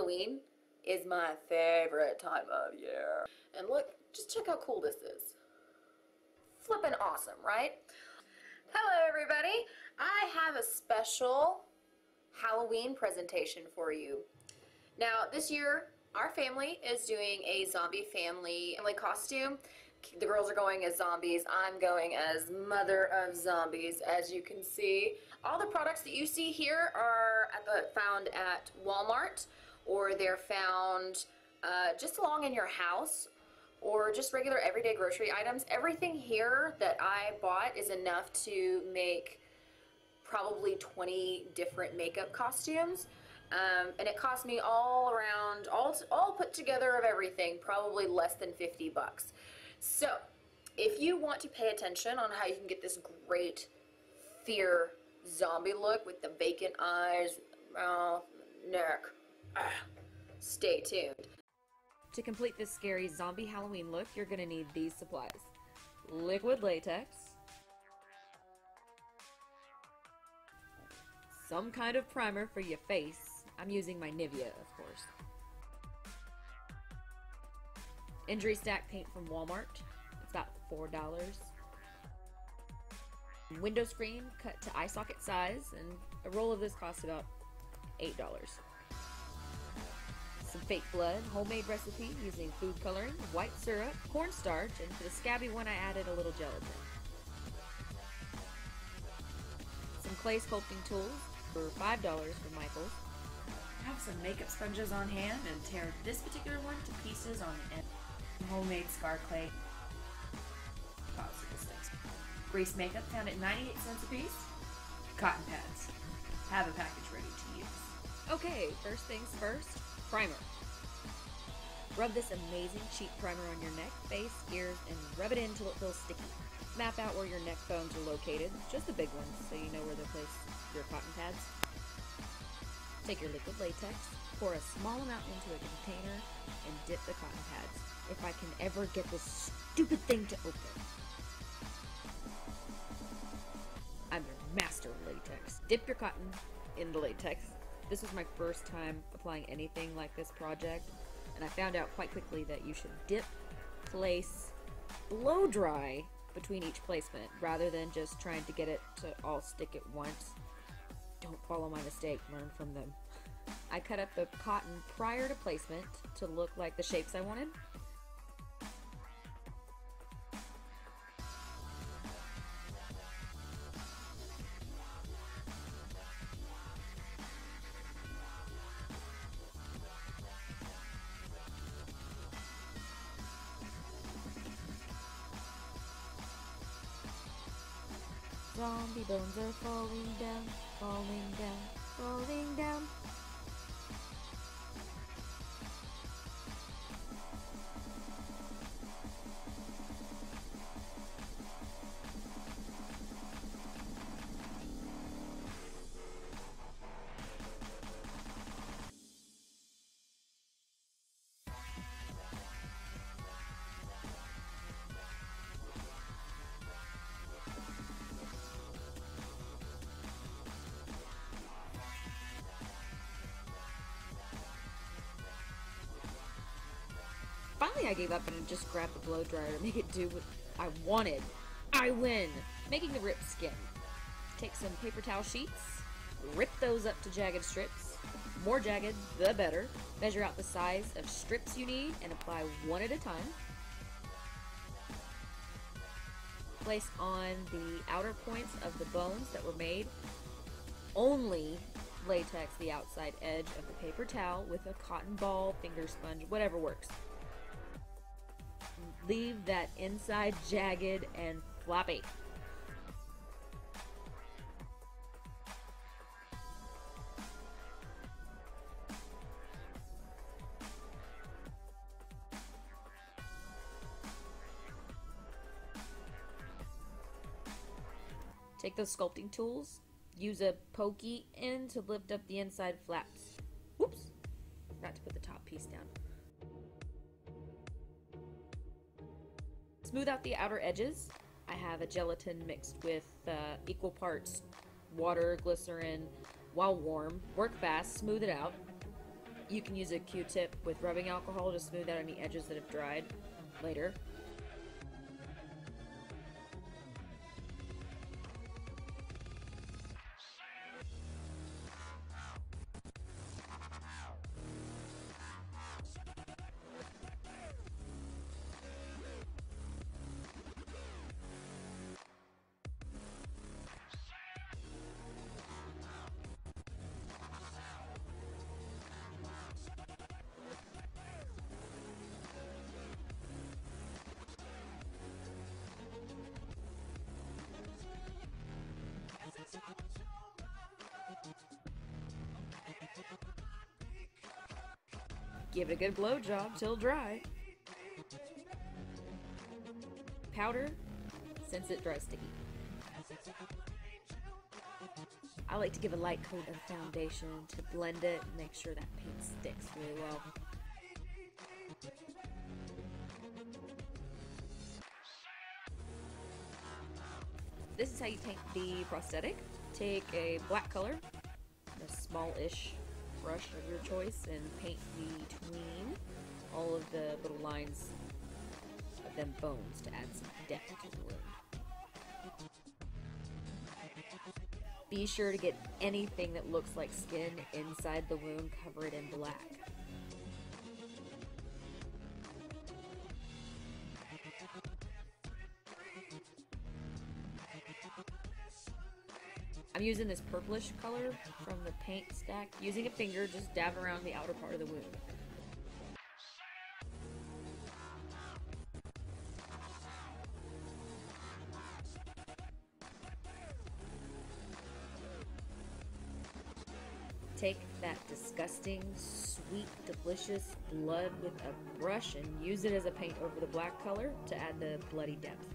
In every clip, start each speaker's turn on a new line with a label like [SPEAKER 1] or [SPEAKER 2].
[SPEAKER 1] Halloween is my favorite time of year. And look, just check how cool this is. Flippin' awesome, right? Hello everybody. I have a special Halloween presentation for you. Now this year, our family is doing a zombie family costume. The girls are going as zombies. I'm going as Mother of Zombies, as you can see. All the products that you see here are found at Walmart, or they're found just along in your house, or just regular everyday grocery items. Everything here that I bought is enough to make probably 20 different makeup costumes. And it cost me all around, all put together of everything, probably less than 50 bucks. So, if you want to pay attention on how you can get this great fear zombie look with the vacant eyes, mouth, neck, stay tuned. To complete this scary zombie Halloween look, you're going to need these supplies. Liquid latex, some kind of primer for your face. I'm using my Nivea, of course. Injury stack paint from Walmart. It's about $4. Window screen cut to eye socket size, and a roll of this costs about $8. Some fake blood, homemade recipe using food coloring, white syrup, cornstarch, and for the scabby one I added a little gelatin. Some clay sculpting tools for $5 from Michael's. I have some makeup sponges on hand and tear this particular one to pieces on the end. Homemade scar clay popsicle sticks. Grease makeup found at 98 cents a piece. Cotton pads. Have a package ready to use. Okay, first things first, primer. Rub this amazing cheap primer on your neck, face, ears, and rub it in until it feels sticky. Map out where your neck bones are located, just the big ones, so you know where to place your cotton pads. Take your liquid latex, pour a small amount into a container, and dip the cotton pads. If I can ever get this stupid thing to open. I'm your master of latex. Dip your cotton in the latex. This was my first time applying anything like this project, and I found out quite quickly that you should dip, place, blow dry between each placement, rather than just trying to get it to all stick at once. Don't follow my mistake, learn from them. I cut up the cotton prior to placement to look like the shapes I wanted. Zombie bones are falling down, falling down, falling down. Finally I gave up and just grabbed the blow dryer to make it do what I wanted. I win! Making the ripped skin. Take some paper towel sheets, rip those up to jagged strips. More jagged, the better. Measure out the size of strips you need and apply one at a time. Place on the outer points of the bones that were made. Only latex the outside edge of the paper towel with a cotton ball, finger sponge, whatever works. Leave that inside jagged and floppy. Take those sculpting tools, use a pokey end to lift up the inside flaps. Whoops! Forgot to put the top piece down. Smooth out the outer edges. I have a gelatin mixed with equal parts water, glycerin, while warm. Work fast, smooth it out. You can use a Q-tip with rubbing alcohol to smooth out any edges that have dried later. Give it a good blow job till dry. Powder, since it dries to heat. I like to give a light coat of foundation to blend it and make sure that paint sticks really well. This is how you paint the prosthetic. Take a black color, a small-ish brush of your choice, and paint between all of the little lines of them bones to add some depth to the wound. Be sure to get anything that looks like skin inside the wound, cover it in black. I'm using this purplish color from the paint stack. Using a finger, just dab around the outer part of the wound. Take that disgusting, sweet, delicious blood with a brush and use it as a paint over the black color to add the bloody depth.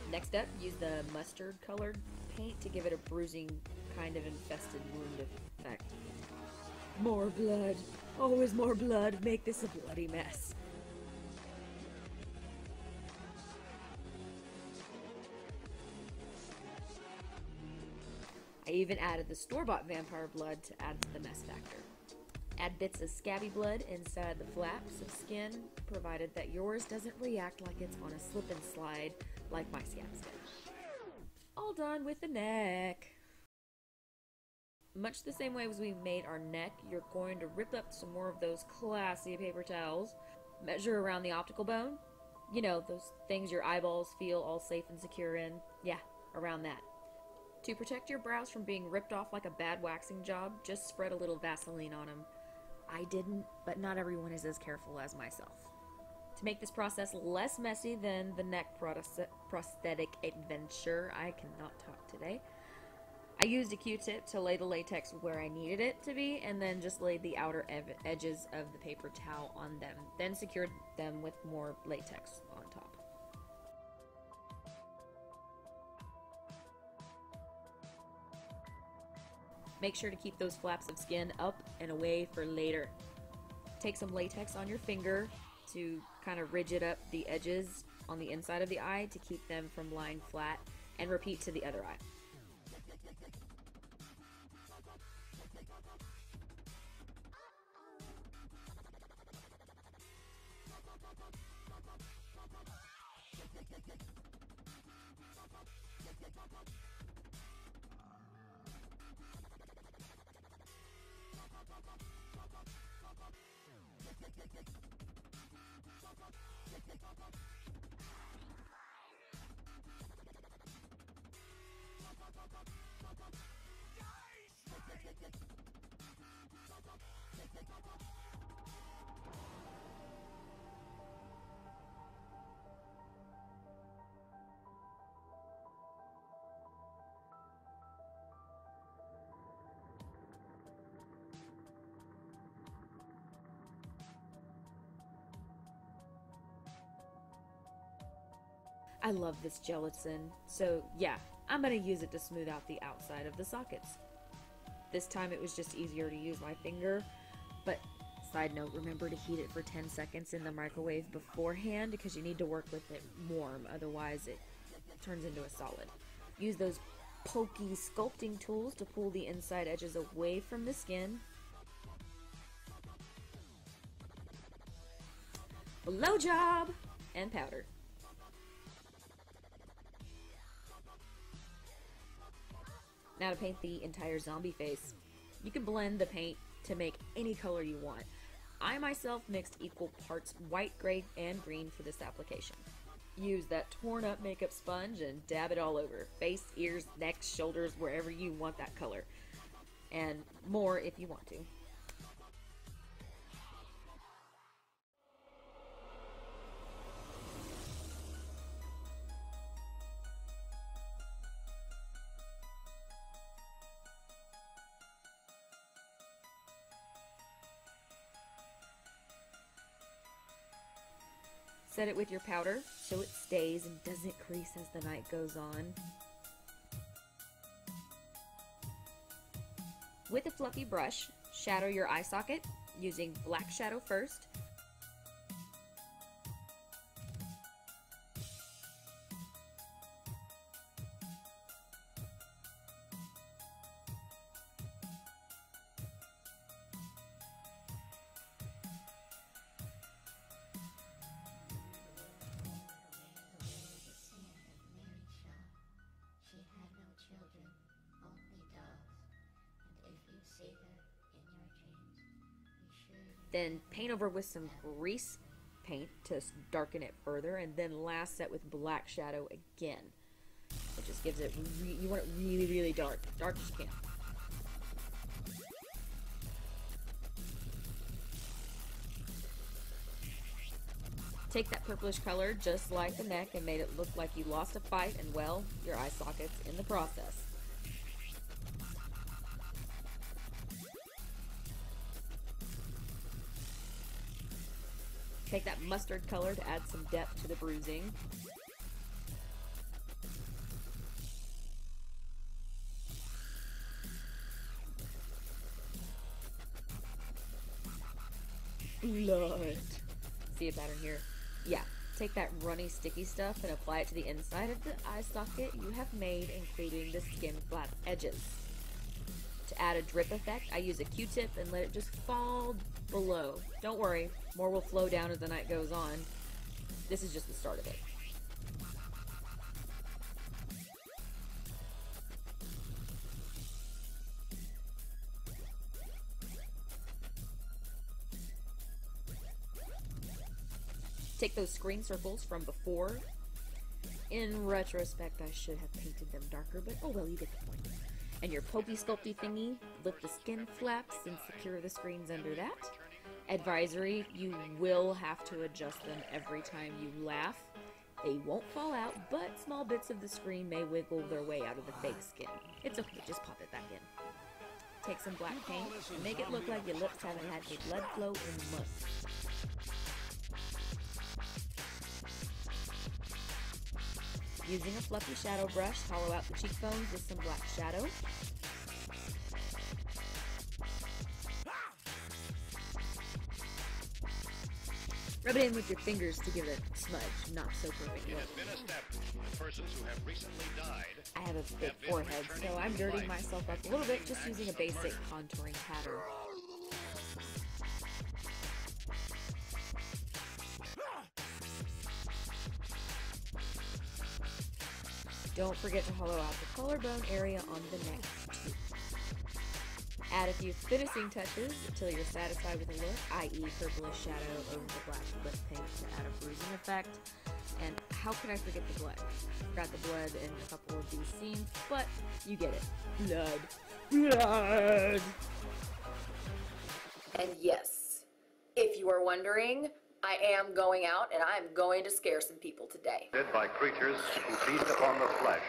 [SPEAKER 1] Next up, use the mustard colored paint to give it a bruising, kind of infested wound effect. More blood. Always more blood. Make this a bloody mess. I even added the store-bought vampire blood to add to the mess factor. Add bits of scabby blood inside the flaps of skin, provided that yours doesn't react like it's on a slip and slide like my scabs did. All done with the neck. Much the same way as we made our neck, you're going to rip up some more of those classy paper towels, measure around the optical bone. You know, those things your eyeballs feel all safe and secure in. Yeah, around that. To protect your brows from being ripped off like a bad waxing job, just spread a little Vaseline on them. I didn't, but not everyone is as careful as myself. To make this process less messy than the neck prosthetic adventure, I cannot talk today, I used a Q-tip to lay the latex where I needed it to be, and then just laid the outer edges of the paper towel on them, then secured them with more latex on top. Make sure to keep those flaps of skin up and away for later. Take some latex on your finger to kind of rigid up the edges on the inside of the eye to keep them from lying flat, and repeat to the other eye. I love this gelatin, so yeah, I'm gonna use it to smooth out the outside of the sockets.
[SPEAKER 2] This time it was just easier to use my finger. But side note, remember to heat it for 10 seconds in the microwave beforehand because you need to work with it warm, otherwise it turns into a solid. Use those pokey sculpting tools to pull the inside edges away from the skin. Blow job and powder. Now to paint the entire zombie face. You can blend the paint to make any color you want. I myself mixed equal parts white, gray, and green for this application. Use that torn up makeup sponge and dab it all over. Face, ears, neck, shoulders, wherever you want that color. And more if you want to. Set it with your powder so it stays and doesn't crease as the night goes on. With a fluffy brush, shadow your eye socket using black shadow first. Then paint over with some grease paint to darken it further, and then last set with black shadow again. It just gives it, you want it really, really dark. Dark as you can. Take that purplish color just like the neck and made it look like you lost a fight, and well, your eye socket's in the process. Take that mustard color to add some depth to the bruising. Blood. See a pattern here? Yeah. Take that runny, sticky stuff and apply it to the inside of the eye socket you have made, including the skin flap edges. To add a drip effect, I use a Q-tip and let it just fall below. Don't worry, more will flow down as the night goes on. This is just the start of it. Take those screen circles from before. In retrospect, I should have painted them darker, but oh well, you get the point. And your pokey sculpty thingy, lift the skin flaps and secure the screens under that. Advisory, you will have to adjust them every time you laugh. They won't fall out, but small bits of the screen may wiggle their way out of the fake skin. It's okay, just pop it back in. Take some black paint and make it look like your lips haven't had any blood flow in months. Using a fluffy shadow brush, hollow out the cheekbones with some black shadow. Rub it in with your fingers to give it a smudge, not so perfect look. I have a thick forehead, so I'm dirtying myself up a little bit just using a basic contouring pattern. Don't forget to hollow out the collarbone area on the neck too. Add a few finishing touches until you're satisfied with the look, i.e. purplish shadow over the black lip paint to add a bruising effect. And how could I forget the blood? Forgot the blood in a couple of these scenes, but you get it. Blood. Blood!
[SPEAKER 1] And yes, if you are wondering, I am going out and I am going to scare some people today.
[SPEAKER 3] By creatures who feast upon the flesh.